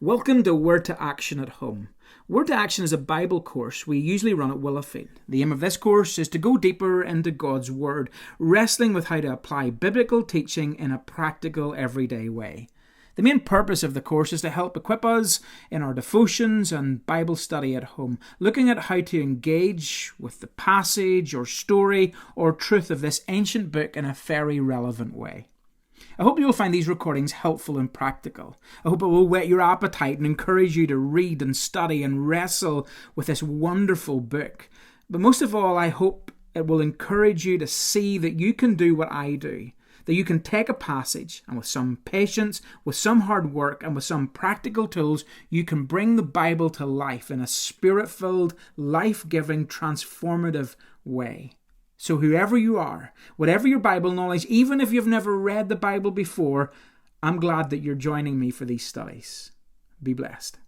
Welcome to Word to Action at Home. Word to Action is a Bible course we usually run at Willowfield. The aim of this course is to go deeper into God's Word, wrestling with how to apply biblical teaching in a practical, everyday way. The main purpose of the course is to help equip us in our devotions and Bible study at home, looking at how to engage with the passage or story or truth of this ancient book in a very relevant way. I hope you will find these recordings helpful and practical. I hope it will whet your appetite and encourage you to read and study and wrestle with this wonderful book. But most of all, I hope it will encourage you to see that you can do what I do, that you can take a passage and with some patience, with some hard work and with some practical tools, you can bring the Bible to life in a spirit-filled, life-giving, transformative way. So whoever you are, whatever your Bible knowledge, even if you've never read the Bible before, I'm glad that you're joining me for these studies. Be blessed.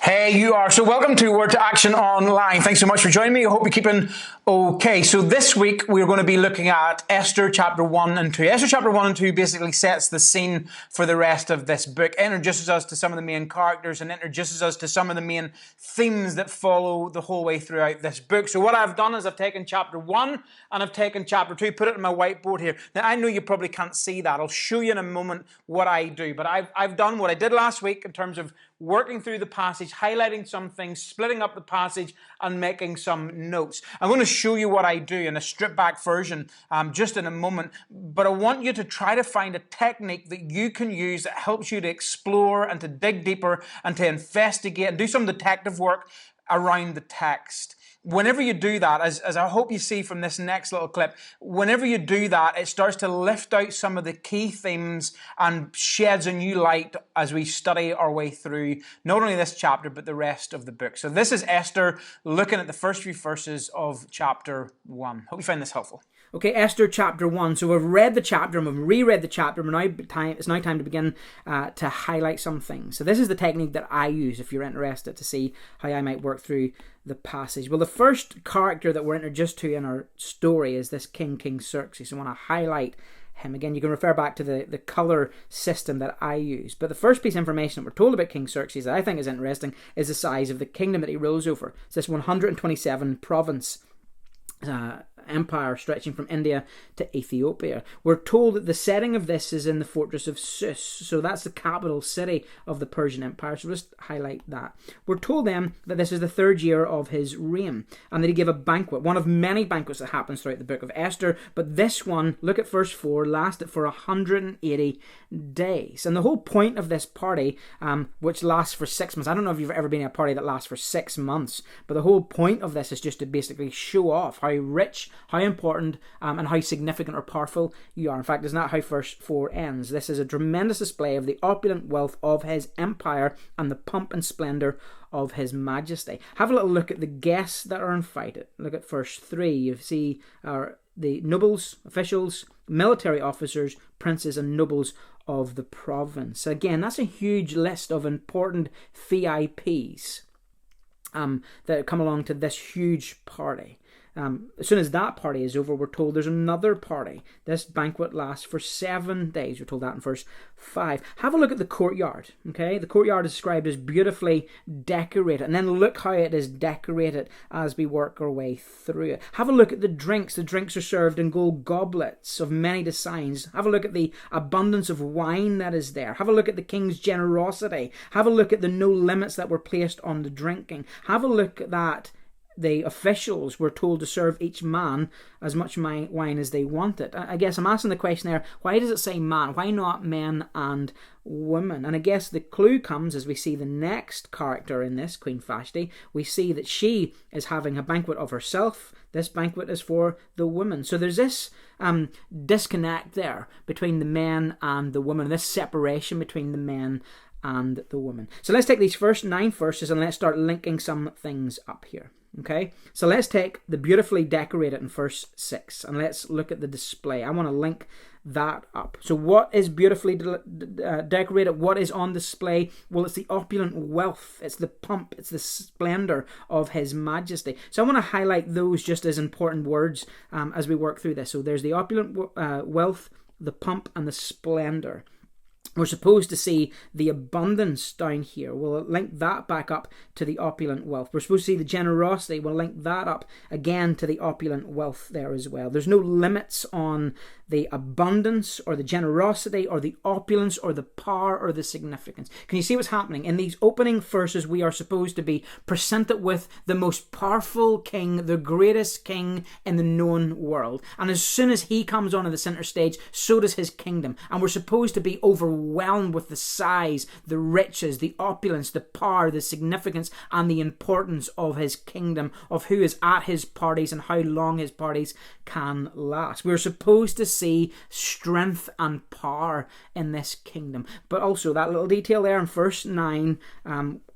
Hey, you are. So welcome to Word to Action Online. Thanks so much for joining me. I hope you're keeping okay. So this week we're going to be looking at Esther chapter 1 and 2. Esther chapter 1 and 2 basically sets the scene for the rest of this book, introduces us to some of the main characters and introduces us to some of the main themes that follow the whole way throughout this book. So what I've done is I've taken chapter 1 and I've taken chapter 2, put it on my whiteboard here. Now I know you probably can't see that. I'll show you in a moment what I do. But I've done what I did last week in terms of working through the passage, highlighting some things, splitting up the passage, and making some notes. I'm going to show you what I do in a stripped-back version just in a moment, but I want you to try to find a technique that you can use that helps you to explore and to dig deeper and to investigate and do some detective work around the text. Whenever you do that, as I hope you see from this next little clip, whenever you do that, it starts to lift out some of the key themes and sheds a new light as we study our way through not only this chapter, but the rest of the book. So this is Esther looking at the first few verses of chapter 1. Hope you find this helpful. Okay, Esther chapter 1. So we've read the chapter and we've reread the chapter. It's now time to begin to highlight some things. So this is the technique that I use if you're interested to see how I might work through the passage. Well, the first character that we're introduced to in our story is this King Xerxes. I want to highlight him. Again, you can refer back to the colour system that I use. But the first piece of information that we're told about King Xerxes that I think is interesting is the size of the kingdom that he rules over. It's this 127 province empire stretching from India to Ethiopia. We're told that the setting of this is in the fortress of Sus, so that's the capital city of the Persian Empire, so just highlight that. We're told then that this is the third year of his reign, and that he gave a banquet, one of many banquets that happens throughout the book of Esther, but this one, look at verse 4, lasted for 180 days. And the whole point of this party, which lasts for 6 months, I don't know if you've ever been in a party that lasts for 6 months, but the whole point of this is just to basically show off how rich, how important, and how significant or powerful you are. In fact, it's not how verse 4 ends. This is a tremendous display of the opulent wealth of his empire and the pomp and splendour of his majesty. Have a little look at the guests that are invited. Look at verse 3. You see the nobles, officials, military officers, princes and nobles of the province. Again, that's a huge list of important VIPs that come along to this huge party. As soon as that party is over, we're told there's another party. This banquet lasts for 7 days. We're told that in verse 5. Have a look at the courtyard. Okay, the courtyard is described as beautifully decorated. And then look how it is decorated as we work our way through it. Have a look at the drinks. The drinks are served in gold goblets of many designs. Have a look at the abundance of wine that is there. Have a look at the king's generosity. Have a look at the no limits that were placed on the drinking. Have a look at that. The officials were told to serve each man as much wine as they wanted. I guess I'm asking the question there, why does it say man? Why not men and women? And I guess the clue comes as we see the next character in this, Queen Vashti. We see that she is having a banquet of herself. This banquet is for the women. So there's this disconnect there between the men and the women, this separation between the men and the women. So let's take these first 9 verses and let's start linking some things up here. Okay, so let's take the beautifully decorated in verse 6 and let's look at the display. I want to link that up. So what is beautifully decorated? What is on display? Well, it's the opulent wealth. It's the pomp. It's the splendor of his majesty. So I want to highlight those just as important words as we work through this. So there's the opulent wealth, the pomp and the splendor. We're supposed to see the abundance down here. We'll link that back up to the opulent wealth. We're supposed to see the generosity. We'll link that up again to the opulent wealth there as well. There's no limits on the abundance or the generosity or the opulence or the power or the significance. Can you see what's happening? In these opening verses, we are supposed to be presented with the most powerful king, the greatest king in the known world. And as soon as he comes onto the center stage, so does his kingdom. And we're supposed to be overwhelmed with the size, the riches, the opulence, the power, the significance, and the importance of his kingdom, of who is at his parties and how long his parties can last. We're supposed to see strength and power in this kingdom. But also that little detail there in verse 9,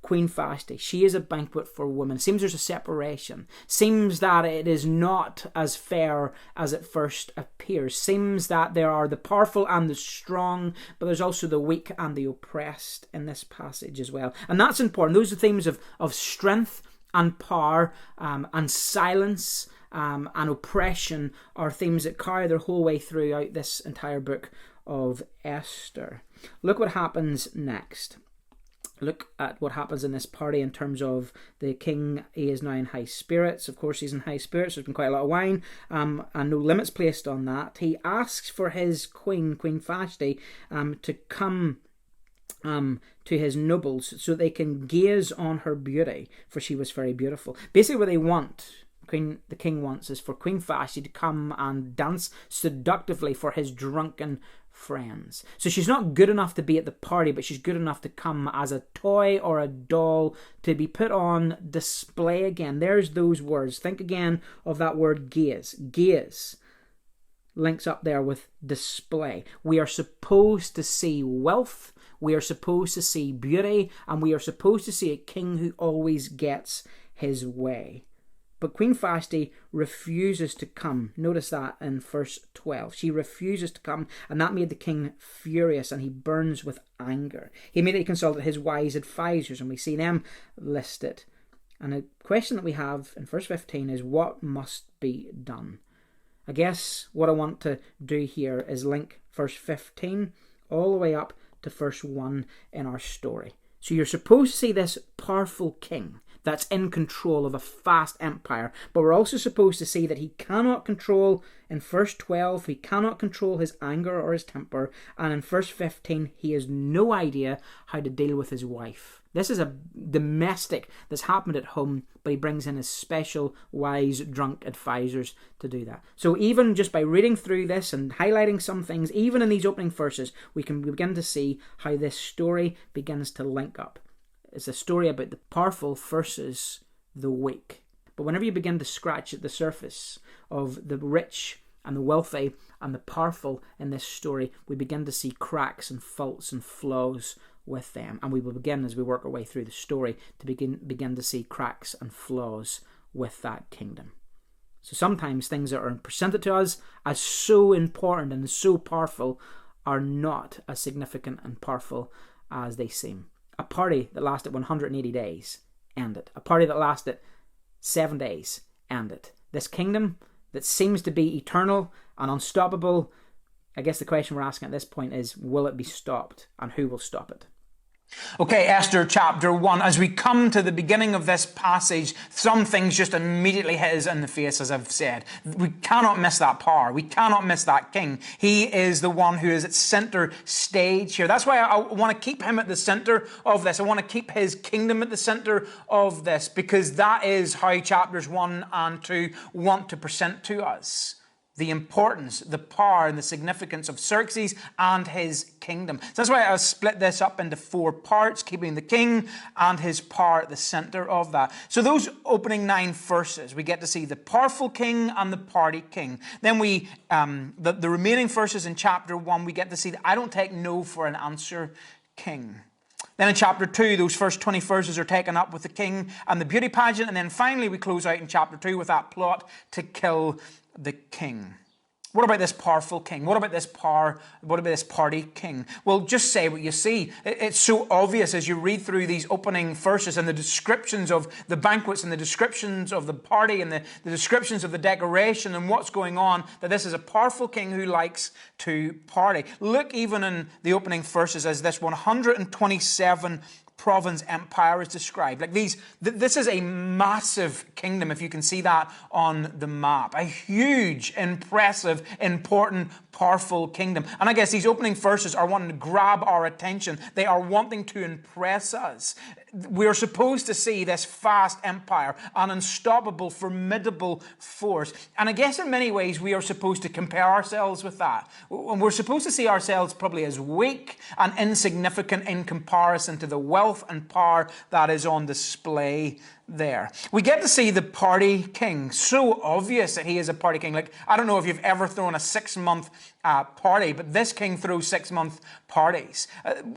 Queen Vashti, she is a banquet for women. Seems there's a separation. Seems that it is not as fair as it first appears. Seems that there are the powerful and the strong, but there's also the weak and the oppressed in this passage as well. And that's important. Those are themes of strength and power and silence and oppression are themes that carry their whole way throughout this entire book of Esther. Look what happens next. Look at what happens in this party in terms of the king. He is now in high spirits. Of course, he's in high spirits. There's been quite a lot of wine and no limits placed on that. He asks for his Queen Vashti, to come to his nobles so they can gaze on her beauty, for she was very beautiful. Basically what they want, the king wants, is for Queen Vashti to come and dance seductively for his drunken friends. So she's not good enough to be at the party, but she's good enough to come as a toy or a doll to be put on display again. There's those words. Think again of that word gaze. Gaze links up there with display. We are supposed to see wealth, we are supposed to see beauty, and we are supposed to see a king who always gets his way. But Queen Vashti refuses to come. Notice that in verse 12. She refuses to come, and that made the king furious, and he burns with anger. He immediately consulted his wise advisors, and we see them listed. And the question that we have in verse 15 is, what must be done? I guess what I want to do here is link verse 15 all the way up to verse 1 in our story. So you're supposed to see this powerful king that's in control of a vast empire, but we're also supposed to see that he cannot control, in verse 12, he cannot control his anger or his temper, and in verse 15, he has no idea how to deal with his wife. This is a domestic that's happened at home, but he brings in his special, wise, drunk advisors to do that. So even just by reading through this and highlighting some things, even in these opening verses, we can begin to see how this story begins to link up. It's a story about the powerful versus the weak. But whenever you begin to scratch at the surface of the rich and the wealthy and the powerful in this story, we begin to see cracks and faults and flaws with them. And we will begin, as we work our way through the story, to begin to see cracks and flaws with that kingdom. So sometimes things that are presented to us as so important and so powerful are not as significant and powerful as they seem. A party that lasted 180 days ended. A party that lasted 7 days ended. This kingdom that seems to be eternal and unstoppable, I guess the question we're asking at this point is, will it be stopped, and who will stop it? Okay, Esther chapter 1. As we come to the beginning of this passage, some things just immediately hit us in the face, as I've said. We cannot miss that power. We cannot miss that king. He is the one who is at center stage here. That's why I want to keep him at the center of this. I want to keep his kingdom at the center of this, because that is how chapters 1 and 2 want to present to us the importance, the power, and the significance of Xerxes and his kingdom. So that's why I split this up into 4 parts, keeping the king and his power at the center of that. So those opening 9 verses, we get to see the powerful king and the party king. Then the remaining verses in chapter 1, we get to see the I don't take no for an answer king. Then in chapter 2, those first 20 verses are taken up with the king and the beauty pageant. And then finally we close out in chapter 2 with that plot to kill the king. What about this powerful king? What about this power? What about this party king? Well, just say what you see. It's so obvious as you read through these opening verses and the descriptions of the banquets and the descriptions of the party and the descriptions of the decoration and what's going on, that this is a powerful king who likes to party. Look even in the opening verses as this 127 province empire is described. Like this is a massive kingdom, if you can see that on the map. A huge, impressive, important, powerful kingdom. And I guess these opening verses are wanting to grab our attention. They are wanting to impress us. We're supposed to see this vast empire, an unstoppable, formidable force. And I guess in many ways we are supposed to compare ourselves with that. And we're supposed to see ourselves probably as weak and insignificant in comparison to the wealth and power that is on display there. We get to see the party king. So obvious that he is a party king. Like, I don't know if you've ever thrown a 6-month party, but this king throws 6-month parties.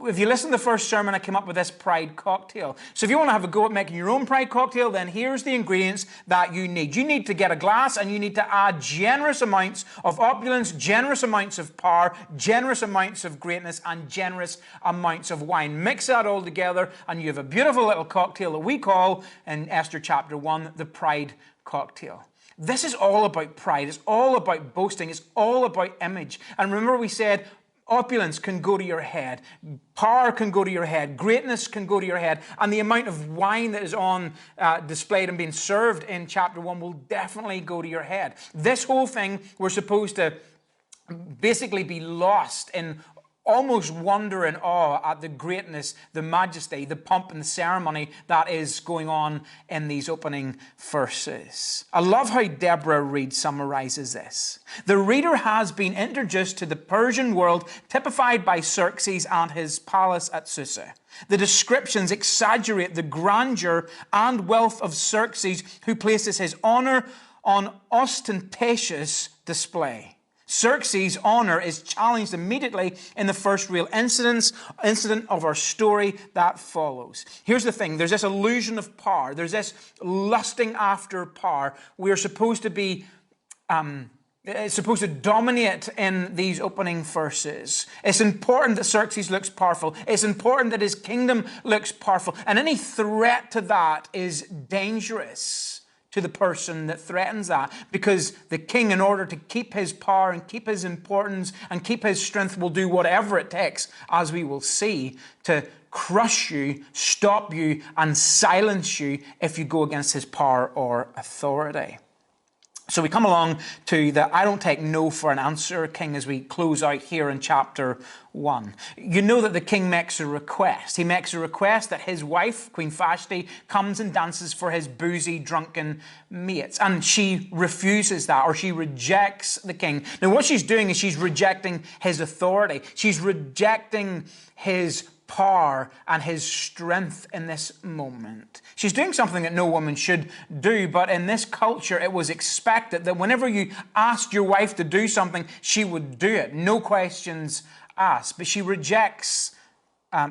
If you listen to the first sermon, I came up with this pride cocktail. So if you want to have a go at making your own pride cocktail, then here's the ingredients that you need. You need to get a glass and you need to add generous amounts of opulence, generous amounts of power, generous amounts of greatness, and generous amounts of wine. Mix that all together and you have a beautiful little cocktail that we call, in Esther chapter 1, the pride cocktail. This is all about pride. It's all about boasting. It's all about image. And remember we said opulence can go to your head. Power can go to your head. Greatness can go to your head. And the amount of wine that is on displayed and being served in chapter 1 will definitely go to your head. This whole thing, we're supposed to basically be lost in almost wonder and awe at the greatness, the majesty, the pomp and the ceremony that is going on in these opening verses. I love how Deborah Reed summarizes this. The reader has been introduced to the Persian world typified by Xerxes and his palace at Susa. The descriptions exaggerate the grandeur and wealth of Xerxes, who places his honor on ostentatious display. Xerxes' honor is challenged immediately in the first real incident of our story that follows. Here's the thing. There's this illusion of power. There's this lusting after power. We're supposed to be supposed to dominate in these opening verses. It's important that Xerxes looks powerful. It's important that his kingdom looks powerful. And any threat to that is dangerous to the person that threatens that, because the king, in order to keep his power and keep his importance and keep his strength, will do whatever it takes, as we will see, to crush you, stop you, and silence you if you go against his power or authority. So we come along to the I don't take no for an answer king as we close out here in chapter 1. You know that the king makes a request. He makes a request that his wife, Queen Vashti, comes and dances for his boozy, drunken mates. And she refuses that, or she rejects the king. Now what she's doing is she's rejecting his authority. She's rejecting his power and his strength in this moment. She's doing something that no woman should do, but in this culture it was expected that whenever you asked your wife to do something, she would do it. No questions asked. But she rejects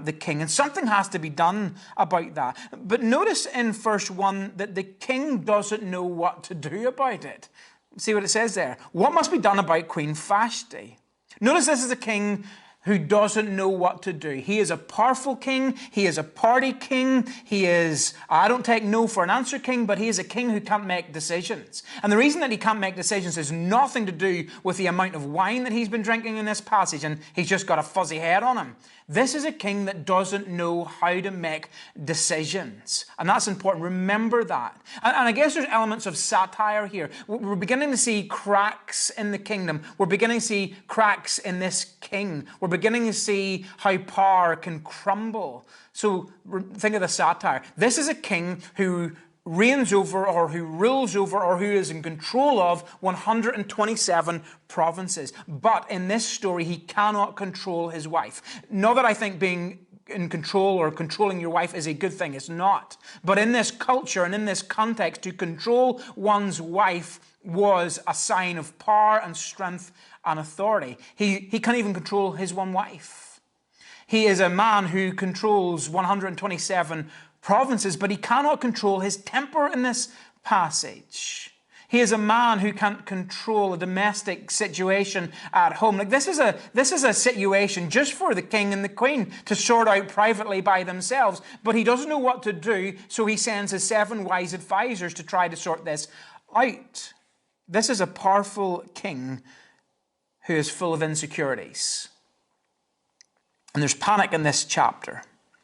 the king, and something has to be done about that. But notice in verse 1 that the king doesn't know what to do about it. See what it says there. What must be done about Queen Vashti? Notice this is a king who doesn't know what to do. He is a powerful king. He is a party king. He is, I don't take no for an answer king, but he is a king who can't make decisions. And the reason that he can't make decisions has nothing to do with the amount of wine that he's been drinking in this passage, and he's just got a fuzzy head on him. This is a king that doesn't know how to make decisions. And that's important. Remember that. And I guess there's elements of satire here. We're beginning to see cracks in the kingdom. We're beginning to see cracks in this king. We're beginning to see how power can crumble. So think of the satire. This is a king who reigns over, or who rules over, or who is in control of 127 provinces. But in this story, he cannot control his wife. Not that I think being in control or controlling your wife is a good thing. It's not. But in this culture and in this context, to control one's wife was a sign of power and strength and authority. He can't even control his one wife. He is a man who controls 127 provinces, but he cannot control his temper in this passage. He is a man who can't control a domestic situation at home. Like this is a situation just for the king and the queen to sort out privately by themselves. But he doesn't know what to do, so he sends his 7 wise advisors to try to sort this out. This is a powerful king who is full of insecurities. And there's panic in this chapter.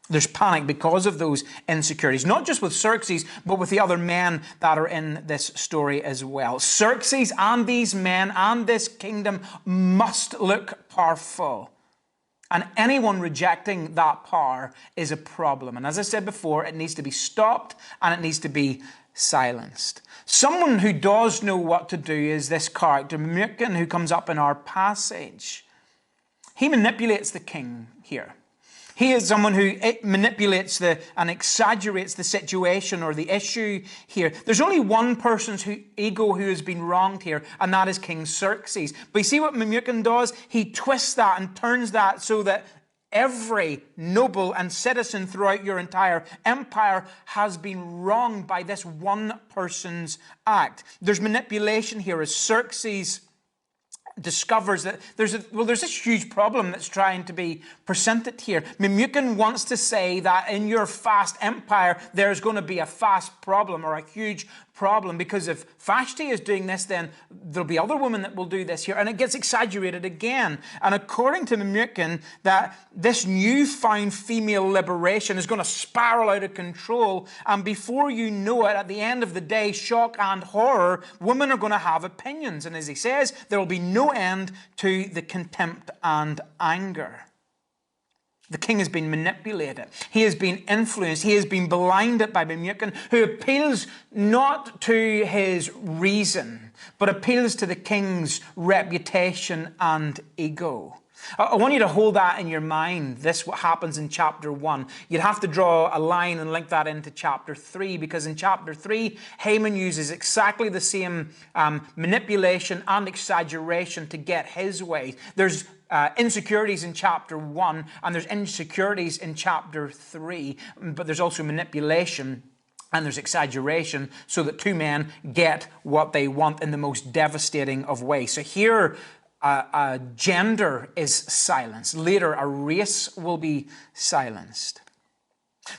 There's panic because of those insecurities, not just with Xerxes, but with the other men that are in this story as well. Xerxes and these men and this kingdom must look powerful. And anyone rejecting that power is a problem. And as I said before, it needs to be stopped and it needs to be silenced. Someone who does know what to do is this character, Memucan, who comes up in our passage. He manipulates the king here. He is someone who manipulates and exaggerates the situation or the issue here. There's only one person's ego who has been wronged here, and that is King Xerxes. But you see what Memucan does? He twists that and turns that so that every noble and citizen throughout your entire empire has been wronged by this one person's act. There's manipulation here as Xerxes discovers that there's this huge problem that's trying to be presented here. Memucan wants to say that in your fast empire, there's going to be a fast problem or a huge problem, because if Vashti is doing this, then there'll be other women that will do this here, and it gets exaggerated again. And according to Memucan, that this newfound female liberation is going to spiral out of control, and before you know it, at the end of the day, shock and horror, women are going to have opinions, and as he says, there will be no end to the contempt and anger. The king has been manipulated. He has been influenced. He has been blinded by Memucan, who appeals not to his reason, but appeals to the king's reputation and ego. I want you to hold that in your mind. This what happens in chapter 1. You'd have to draw a line and link that into chapter 3, because in chapter 3, Haman uses exactly the same manipulation and exaggeration to get his way. There's insecurities in chapter 1, and there's insecurities in chapter 3, but there's also manipulation and there's exaggeration so that two men get what they want in the most devastating of ways. So here, a gender is silenced. Later, a race will be silenced.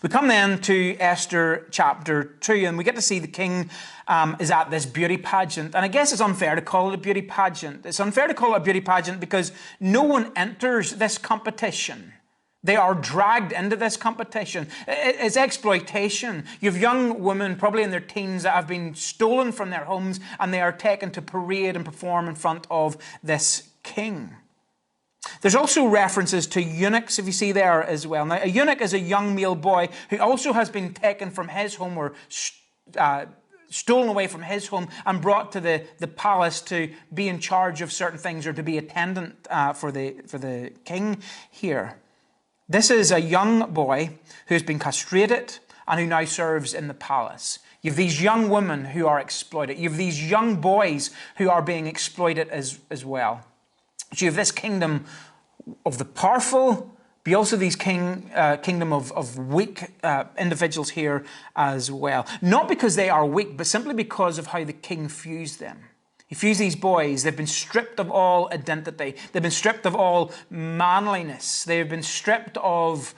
We come then to Esther chapter 2, and we get to see the king is at this beauty pageant. And I guess it's unfair to call it a beauty pageant. It's unfair to call it a beauty pageant because no one enters this competition. They are dragged into this competition. It's exploitation. You have young women, probably in their teens, that have been stolen from their homes, and they are taken to parade and perform in front of this king. There's also references to eunuchs, if you see there as well. Now, a eunuch is a young male boy who also has been taken from his home or stolen away from his home and brought to the palace to be in charge of certain things or to be attendant for the king here. This is a young boy who's been castrated and who now serves in the palace. You have these young women who are exploited. You have these young boys who are being exploited as well. So you have this kingdom of the powerful, but also these kingdom of weak individuals here as well. Not because they are weak, but simply because of how the king views them. He views these boys, they've been stripped of all identity. They've been stripped of all manliness. They've been stripped of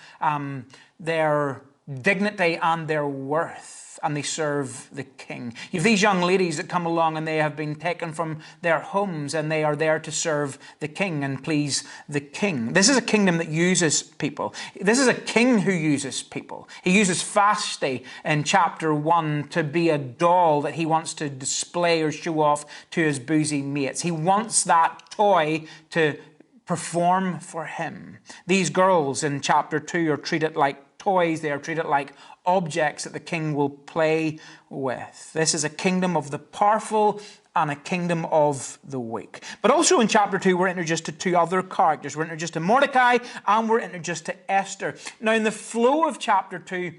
their dignity and their worth. And they serve the king. You have these young ladies that come along and they have been taken from their homes and they are there to serve the king and please the king. This is a kingdom that uses people. This is a king who uses people. He uses Vashti in chapter 1 to be a doll that he wants to display or show off to his boozy mates. He wants that toy to perform for him. These girls in chapter 2 are treated like toys. They are treated like objects that the king will play with. This is a kingdom of the powerful and a kingdom of the weak. But also in chapter 2, we're introduced to two other characters. We're introduced to Mordecai and we're introduced to Esther. Now, in the flow of chapter 2,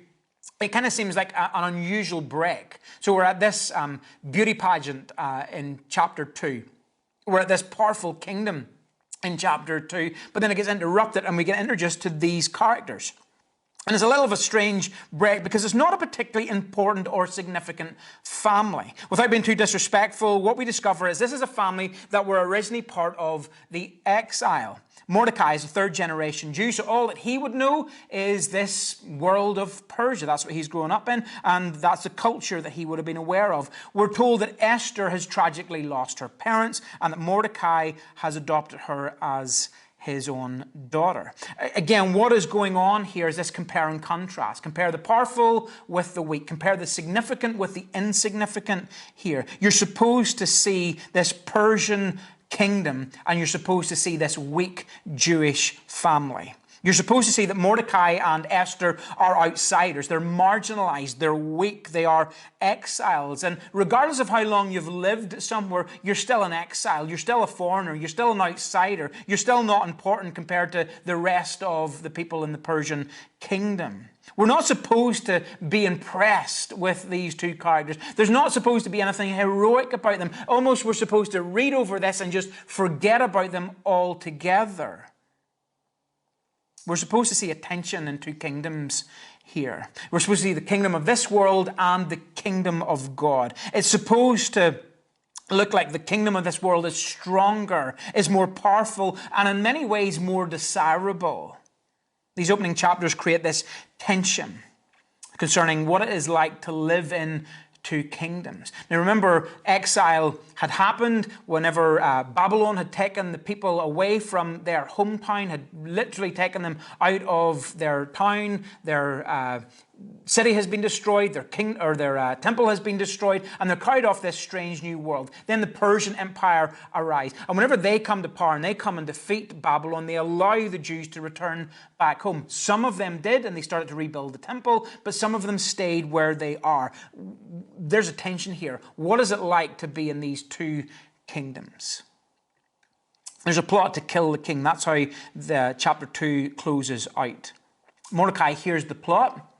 it kind of seems like an unusual break. So we're at this beauty pageant in chapter 2. We're at this powerful kingdom in chapter 2, but then it gets interrupted and we get introduced to these characters. And it's a little of a strange break because it's not a particularly important or significant family. Without being too disrespectful, what we discover is this is a family that were originally part of the exile. Mordecai is a third generation Jew, so all that he would know is this world of Persia. That's what he's grown up in, and that's the culture that he would have been aware of. We're told that Esther has tragically lost her parents and that Mordecai has adopted her as his own daughter. Again, what is going on here is this compare and contrast. Compare the powerful with the weak. Compare the significant with the insignificant here. You're supposed to see this Persian kingdom and you're supposed to see this weak Jewish family. You're supposed to see that Mordecai and Esther are outsiders. They're marginalized. They're weak. They are exiles. And regardless of how long you've lived somewhere, you're still an exile. You're still a foreigner. You're still an outsider. You're still not important compared to the rest of the people in the Persian kingdom. We're not supposed to be impressed with these two characters. There's not supposed to be anything heroic about them. Almost we're supposed to read over this and just forget about them altogether. We're supposed to see a tension in two kingdoms here. We're supposed to see the kingdom of this world and the kingdom of God. It's supposed to look like the kingdom of this world is stronger, is more powerful, and in many ways more desirable. These opening chapters create this tension concerning what it is like to live in two kingdoms. Now remember, exile had happened whenever Babylon had taken the people away from their hometown, had literally taken them out of their town. Their city has been destroyed, their temple has been destroyed, and they're carried off this strange new world. Then the Persian Empire arrives. And whenever they come to power and they come and defeat Babylon, they allow the Jews to return back home. Some of them did, and they started to rebuild the temple, but some of them stayed where they are. There's a tension here. What is it like to be in these two kingdoms? There's a plot to kill the king. That's how the chapter 2 closes out. Mordecai hears the plot.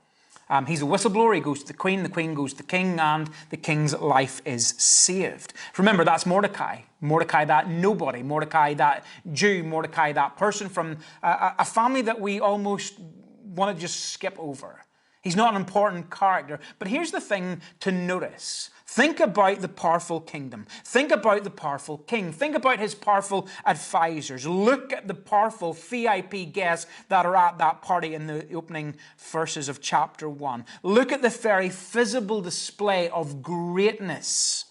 He's a whistleblower. He goes to the queen goes to the king, and the king's life is saved. Remember, that's Mordecai. Mordecai, that nobody. Mordecai, that Jew. Mordecai, that person from a family that we almost want to just skip over. He's not an important character. But here's the thing to notice. Think about the powerful kingdom. Think about the powerful king. Think about his powerful advisors. Look at the powerful VIP guests that are at that party in the opening verses of chapter 1. Look at the very visible display of greatness.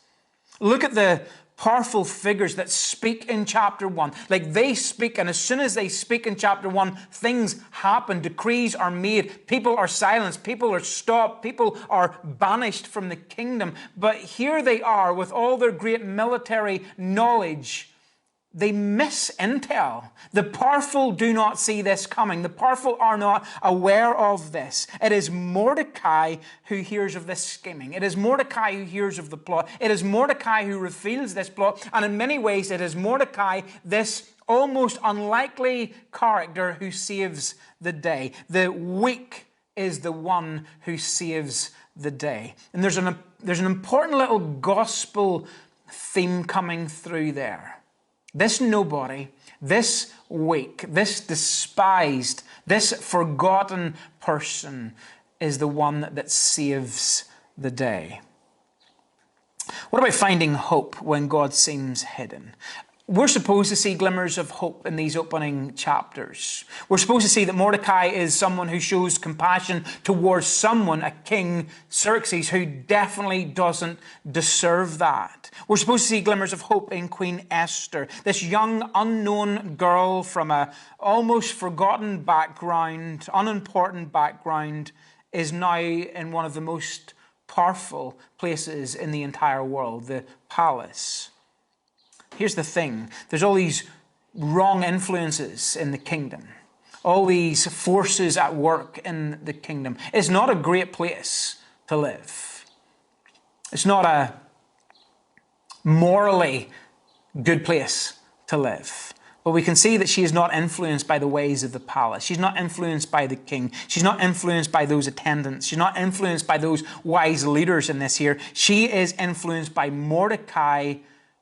Look at the powerful figures that speak in chapter 1. Like they speak, and as soon as they speak in chapter 1, things happen. Decrees are made. People are silenced. People are stopped. People are banished from the kingdom. But here they are with all their great military knowledge. They miss intel. The powerful do not see this coming. The powerful are not aware of this. It is Mordecai who hears of this scheming. It is Mordecai who hears of the plot. It is Mordecai who reveals this plot. And in many ways, it is Mordecai, this almost unlikely character, who saves the day. The weak is the one who saves the day. And there's an important little gospel theme coming through there. This nobody, this weak, this despised, this forgotten person is the one that saves the day. What about finding hope when God seems hidden? We're supposed to see glimmers of hope in these opening chapters. We're supposed to see that Mordecai is someone who shows compassion towards someone, a king, Xerxes, who definitely doesn't deserve that. We're supposed to see glimmers of hope in Queen Esther, this young, unknown girl from a almost forgotten background, unimportant background, is now in one of the most powerful places in the entire world, the palace. Here's the thing. There's all these wrong influences in the kingdom. All these forces at work in the kingdom. It's not a great place to live. It's not a morally good place to live. But we can see that she is not influenced by the ways of the palace. She's not influenced by the king. She's not influenced by those attendants. She's not influenced by those wise leaders in this here. She is influenced by Mordecai,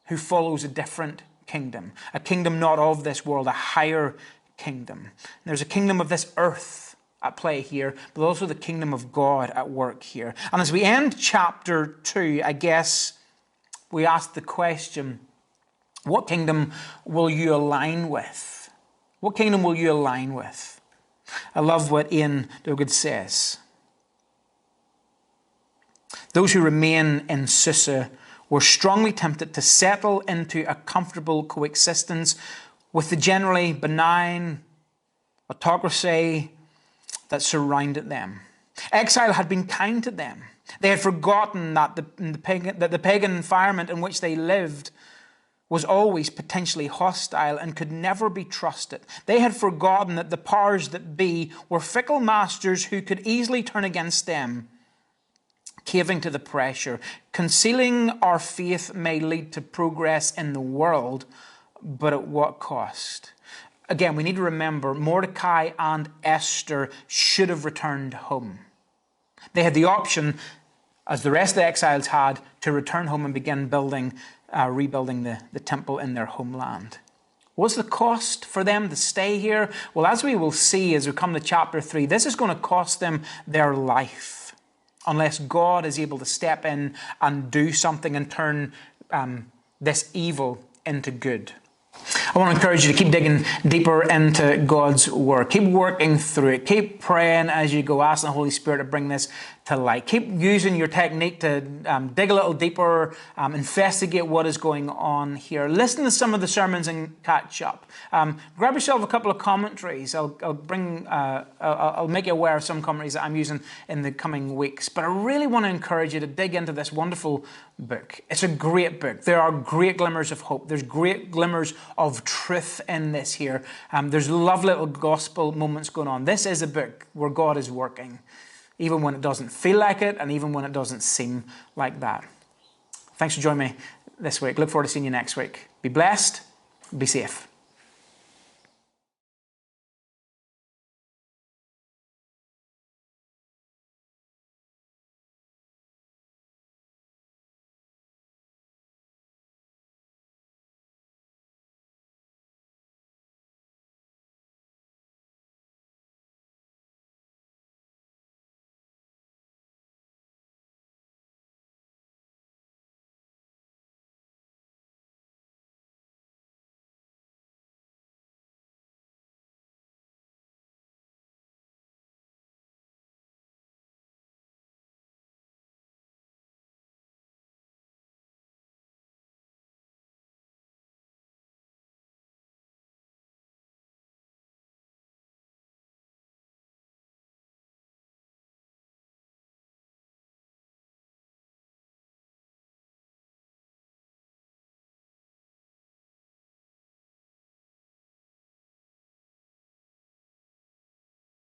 who follows a different kingdom, a kingdom not of this world, a higher kingdom. There's a kingdom of this earth at play here, but also the kingdom of God at work here. And as we end chapter 2, I guess we ask the question, what kingdom will you align with? What kingdom will you align with? I love what Ian Duguid says. Those who remain in Susa were strongly tempted to settle into a comfortable coexistence with the generally benign autocracy that surrounded them. Exile had been kind to them. They had forgotten that the pagan environment in which they lived was always potentially hostile and could never be trusted. They had forgotten that the powers that be were fickle masters who could easily turn against them, caving to the pressure. Concealing our faith may lead to progress in the world, but at what cost? Again, we need to remember Mordecai and Esther should have returned home. They had the option, as the rest of the exiles had, to return home and begin rebuilding the temple in their homeland. What's the cost for them to stay here? Well, as we will see as we come to chapter 3, this is going to cost them their life, unless God is able to step in and do something and turn this evil into good. I want to encourage you to keep digging deeper into God's Word. Keep working through it. Keep praying as you go, asking the Holy Spirit to bring this to light. Keep using your technique to dig a little deeper, investigate what is going on here. Listen to some of the sermons and catch up. Grab yourself a couple of commentaries. I'll make you aware of some commentaries that I'm using in the coming weeks. But I really want to encourage you to dig into this wonderful book. It's a great book. There are great glimmers of hope. There's great glimmers of truth in this here. There's lovely little gospel moments going on. This is a book where God is working, even when it doesn't feel like it and even when it doesn't seem like that. Thanks for joining me this week. Look forward to seeing you next week. Be blessed. Be safe.